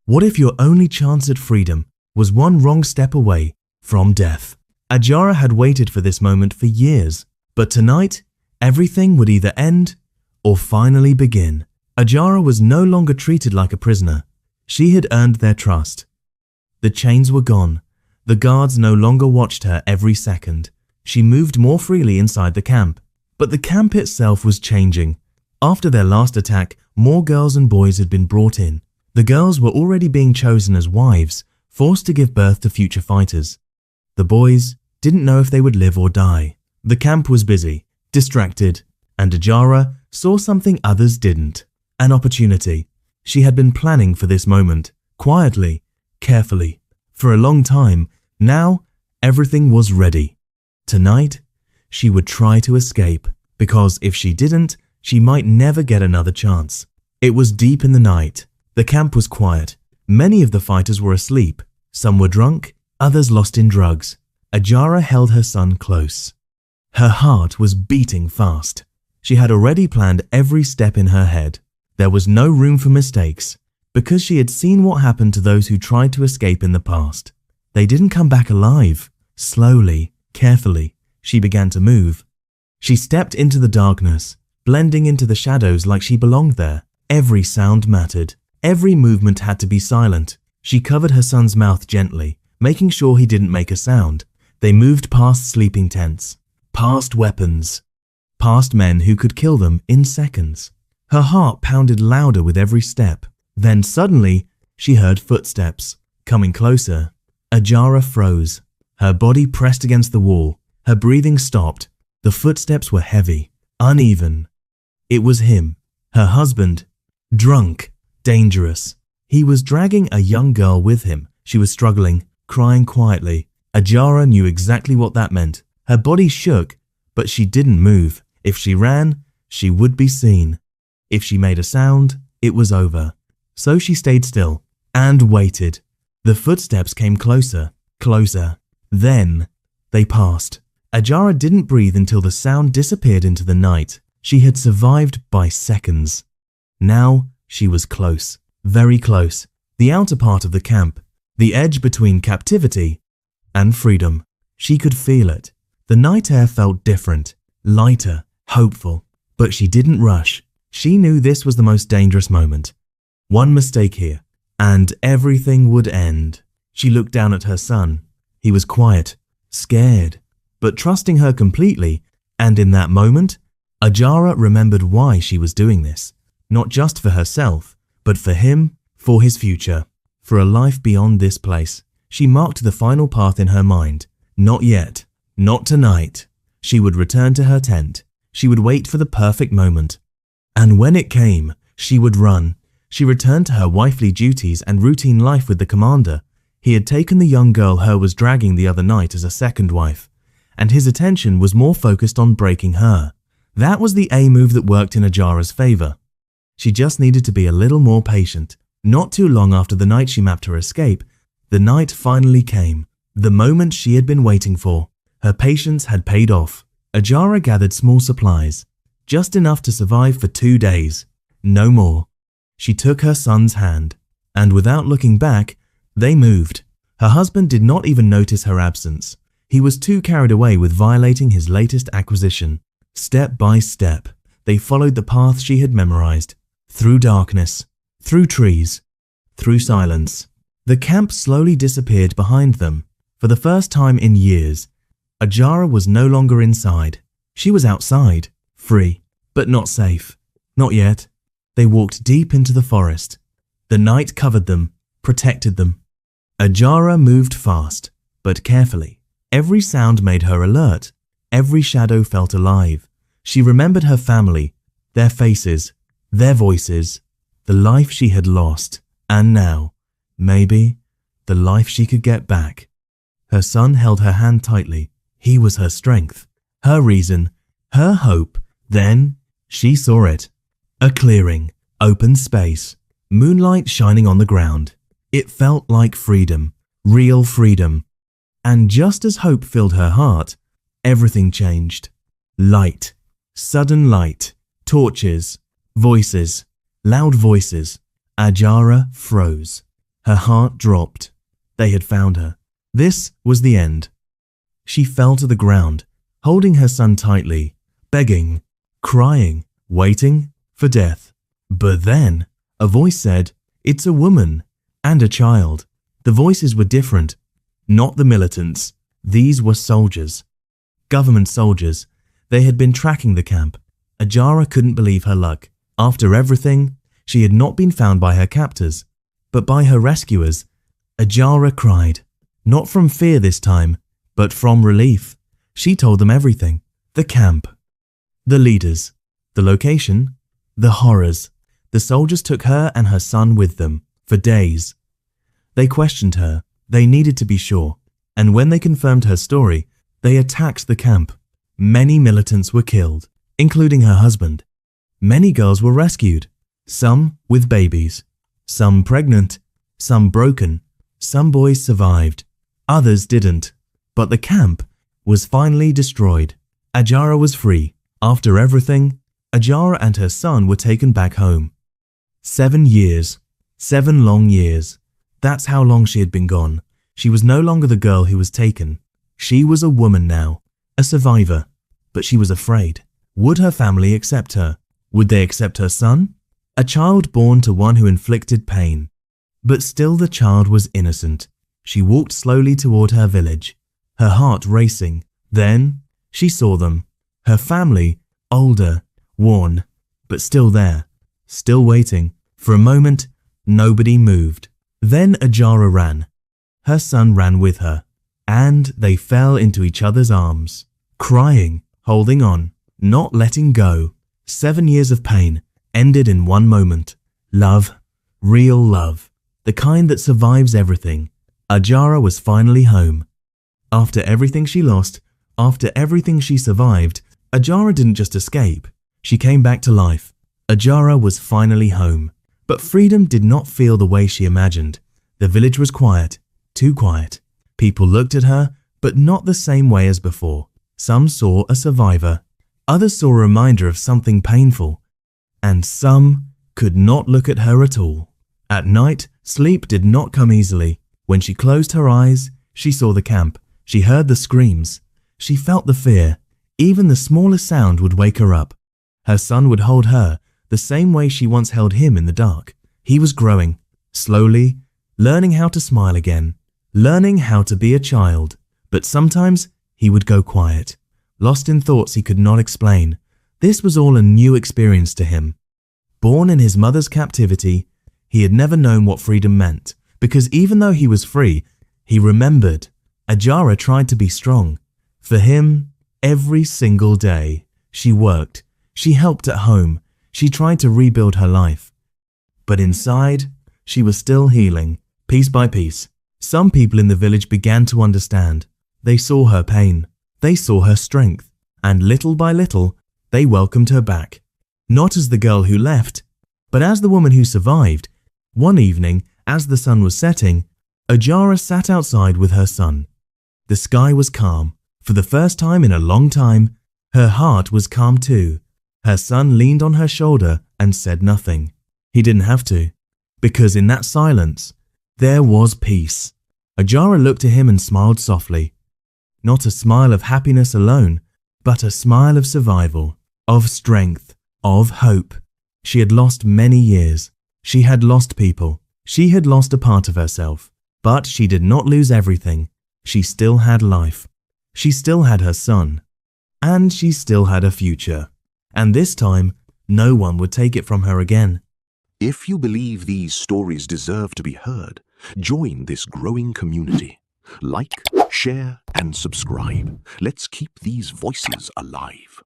What if your only chance at freedom was one wrong step away from death? Ajara had waited for this moment for years, but tonight, everything would either end or finally begin. Ajara was no longer treated like a prisoner. She had earned their trust. The chains were gone. The guards no longer watched her every second. She moved more freely inside the camp. But the camp itself was changing. After their last attack, more girls and boys had been brought in. The girls were already being chosen as wives, forced to give birth to future fighters. The boys didn't know if they would live or die. The camp was busy, distracted, and Ajara saw something others didn't. An opportunity. She had been planning for this moment, quietly, carefully, for a long time. Now, everything was ready. Tonight, she would try to escape, because if she didn't, she might never get another chance. It was deep in the night. The camp was quiet. Many of the fighters were asleep. Some were drunk, others lost in drugs. Ajara held her son close. Her heart was beating fast. She had already planned every step in her head. There was no room for mistakes, because she had seen what happened to those who tried to escape in the past. They didn't come back alive. Slowly, carefully, she began to move. She stepped into the darkness, blending into the shadows like she belonged there. Every sound mattered. Every movement had to be silent. She covered her son's mouth gently, making sure he didn't make a sound. They moved past sleeping tents, past weapons, past men who could kill them in seconds. Her heart pounded louder with every step. Then suddenly, she heard footsteps coming closer. Ajara froze. Her body pressed against the wall. Her breathing stopped. The footsteps were heavy, uneven. It was him, her husband, drunk, dangerous. He was dragging a young girl with him. She was struggling, crying quietly. Ajara knew exactly what that meant. Her body shook, but she didn't move. If she ran, she would be seen. If she made a sound, it was over. So she stayed still and waited. The footsteps came closer, closer. Then they passed. Ajara didn't breathe until the sound disappeared into the night. She had survived by seconds. Now she was close, very close. The outer part of the camp, the edge between captivity and freedom. She could feel it. The night air felt different, lighter, hopeful. But she didn't rush. She knew this was the most dangerous moment. One mistake here, and everything would end. She looked down at her son. He was quiet, scared, but trusting her completely. And in that moment, Ajara remembered why she was doing this. Not just for herself, but for him, for his future, for a life beyond this place. She marked the final path in her mind. Not yet. Not tonight. She would return to her tent. She would wait for the perfect moment. And when it came, she would run. She returned to her wifely duties and routine life with the commander. He had taken the young girl her was dragging the other night as a second wife, and his attention was more focused on breaking her. That was the A move that worked in Ajara's favor. She just needed to be a little more patient. Not too long after the night she mapped her escape, the night finally came. The moment she had been waiting for. Her patience had paid off. Ajara gathered small supplies, just enough to survive for 2 days. No more. She took her son's hand, and without looking back, they moved. Her husband did not even notice her absence. He was too carried away with violating his latest acquisition. Step by step, they followed the path she had memorized. Through darkness, through trees, through silence. The camp slowly disappeared behind them. For the first time in years, Ajara was no longer inside. She was outside, free, but not safe. Not yet. They walked deep into the forest. The night covered them, protected them. Ajara moved fast, but carefully. Every sound made her alert. Every shadow felt alive. She remembered her family, their faces, their voices, the life she had lost, and now, maybe, the life she could get back. Her son held her hand tightly. He was her strength, her reason, her hope. Then she saw it. A clearing, open space, moonlight shining on the ground. It felt like freedom, real freedom. And just as hope filled her heart, everything changed. Light, sudden light, torches, voices, loud voices. Ajara froze. Her heart dropped. They had found her. This was the end. She fell to the ground, holding her son tightly, begging, crying, waiting for death. But then a voice said, "It's a woman and a child." The voices were different. Not the militants. These were soldiers. Government soldiers. They had been tracking the camp. Ajara couldn't believe her luck. After everything, she had not been found by her captors, but by her rescuers. Ajara cried, not from fear this time, but from relief. She told them everything. The camp, the leaders, the location, the horrors. The soldiers took her and her son with them for days. They questioned her. They needed to be sure. And when they confirmed her story, they attacked the camp. Many militants were killed, including her husband. Many girls were rescued, some with babies, some pregnant, some broken. Some boys survived, others didn't. But the camp was finally destroyed. Ajara was free. After everything, Ajara and her son were taken back home. 7 years. 7 long years. That's how long she had been gone. She was no longer the girl who was taken. She was a woman now, a survivor. But she was afraid. Would her family accept her? Would they accept her son? A child born to one who inflicted pain. But still the child was innocent. She walked slowly toward her village, her heart racing. Then she saw them. Her family, older, worn, but still there, still waiting. For a moment, nobody moved. Then Ajara ran. Her son ran with her, and they fell into each other's arms, crying, holding on, not letting go. 7 years of pain ended in one moment. Love, real love, the kind that survives everything. Ajara was finally home. After everything she lost, after everything she survived, Ajara didn't just escape. She came back to life. Ajara was finally home. But freedom did not feel the way she imagined. The village was quiet, too quiet. People looked at her, but not the same way as before. Some saw a survivor. Others saw a reminder of something painful. And some could not look at her at all. At night, sleep did not come easily. When she closed her eyes, she saw the camp. She heard the screams. She felt the fear. Even the smallest sound would wake her up. Her son would hold her the same way she once held him in the dark. He was growing, slowly, learning how to smile again, learning how to be a child. But sometimes he would go quiet, lost in thoughts he could not explain. This was all a new experience to him. Born in his mother's captivity, he had never known what freedom meant, because even though he was free, he remembered. Ajara tried to be strong. For him, every single day, she worked, she helped at home, she tried to rebuild her life. But inside, she was still healing, piece by piece. Some people in the village began to understand. They saw her pain, they saw her strength, and little by little, they welcomed her back. Not as the girl who left, but as the woman who survived. One evening, as the sun was setting, Ajara sat outside with her son. The sky was calm. For the first time in a long time, her heart was calm too. Her son leaned on her shoulder and said nothing. He didn't have to, because in that silence, there was peace. Ajara looked at him and smiled softly. Not a smile of happiness alone, but a smile of survival, of strength, of hope. She had lost many years. She had lost people. She had lost a part of herself. But she did not lose everything. She still had life. She still had her son. And she still had a future. And this time, no one would take it from her again. If you believe these stories deserve to be heard, join this growing community. Like, share, and subscribe. Let's keep these voices alive.